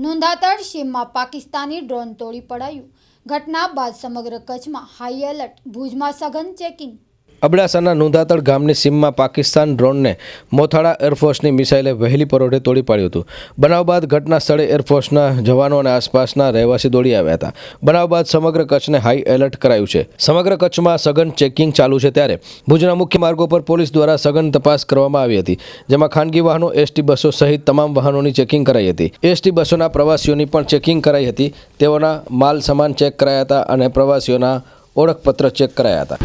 નોંધાતળ સીમમાં પાકિસ્તાની ડ્રોન તોડી પડાયું. ઘટના બાદ સમગ્ર કચ્છમાં હાઈ એલર્ટ. ભુજમાં સઘન ચેકિંગ. અબડાસાના નોંધાતળ ગામની સીમમાં પાકિસ્તાન ડ્રોનને મોથાળા એરફોર્સની મિસાઇલે વહેલી પરોઢે તોડી પાડ્યું હતું. બનાવ બાદ ઘટના સ્થળે એરફોર્સના જવાનો અને આસપાસના રહેવાસી દોડી આવ્યા હતા. બનાવ બાદ સમગ્ર કચ્છને હાઈ એલર્ટ કરાયું છે. સમગ્ર કચ્છમાં સઘન ચેકિંગ ચાલુ છે, ત્યારે ભુજના મુખ્ય માર્ગો પર પોલીસ દ્વારા સઘન તપાસ કરવામાં આવી હતી, જેમાં ખાનગી વાહનો, એસટી બસો સહિત તમામ વાહનોની ચેકિંગ કરાઈ હતી. એસટી બસોના પ્રવાસીઓની પણ ચેકિંગ કરાઈ હતી. તેઓના માલ સામાન ચેક કરાયા હતા અને પ્રવાસીઓના ઓળખપત્ર ચેક કરાયા હતા.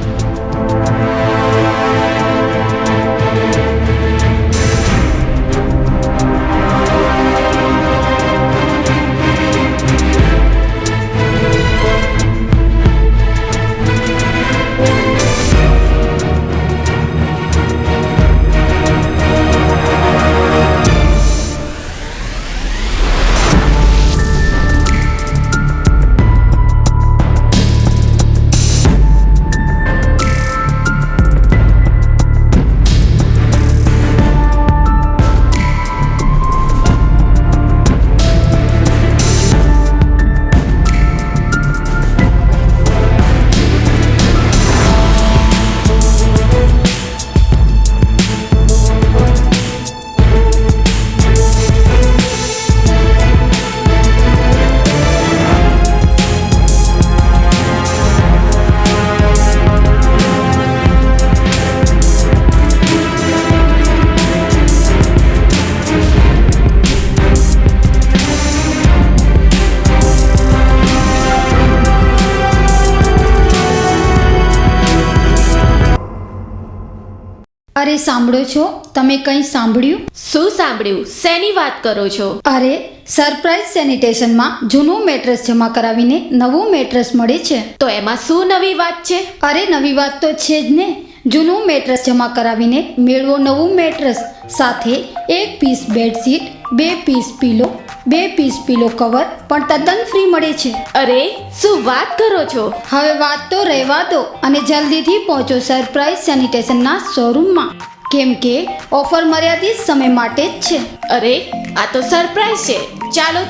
અરે સાંભળો છો? તમે કંઈ સાંભળ્યું? શું સાંભળ્યું? શેની વાત કરો છો? અરે સરપ્રાઈઝ સેનિટેશનમાં જૂનું મેટ્રેસ જમા કરાવીને નવું મેટ્રેસ મળે છે. તો એમાં શું નવી વાત છે? અરે નવી વાત તો છે જ ને. જૂનું મેટ્રેસ જમા કરાવીને મેળવો નવું મેટ્રેસ. સાથે 1 પીસ બેડશીટ, 2 પીસ પીલો, 2 પીસ પીલો કવર પણ તદ્દન ફ્રી મળે છે. અરે શું વાત કરો છો? હવે વાત તો રહેવા દો અને જલ્દીથી પહોંચો સરપ્રાઈઝ સેનિટેશનના શોરૂમમાં, કેમ કે ઓફર મર્યાદિત સમય માટે જ છે. અરે આ તો સરપ્રાઈઝ છે.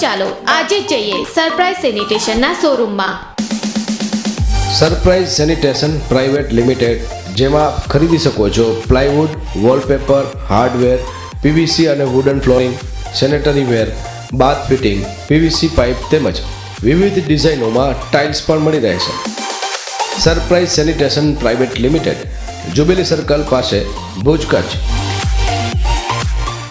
ચાલો આજે જ જઈએ સરપ્રાઈઝ સેનિટેશનના શોરૂમમાં. સરપ્રાઈઝ સેનિટેશન પ્રાઇવેટ લિમિટેડ, જેમાં ખરીદી શકો છો પ્લાયવુડ, વોલપેપર, હાર્ડવેર, પીવીસી અને wooden flooring, sanitary ware, bath fitting, PVC pipe તેમજ વિવિધ ડિઝાઇનોમાં ટાઇલ્સ પણ મળી રહે છે. Surprise sanitation private limited, jubilee circle પાસે, ભુજ, કચ્છ.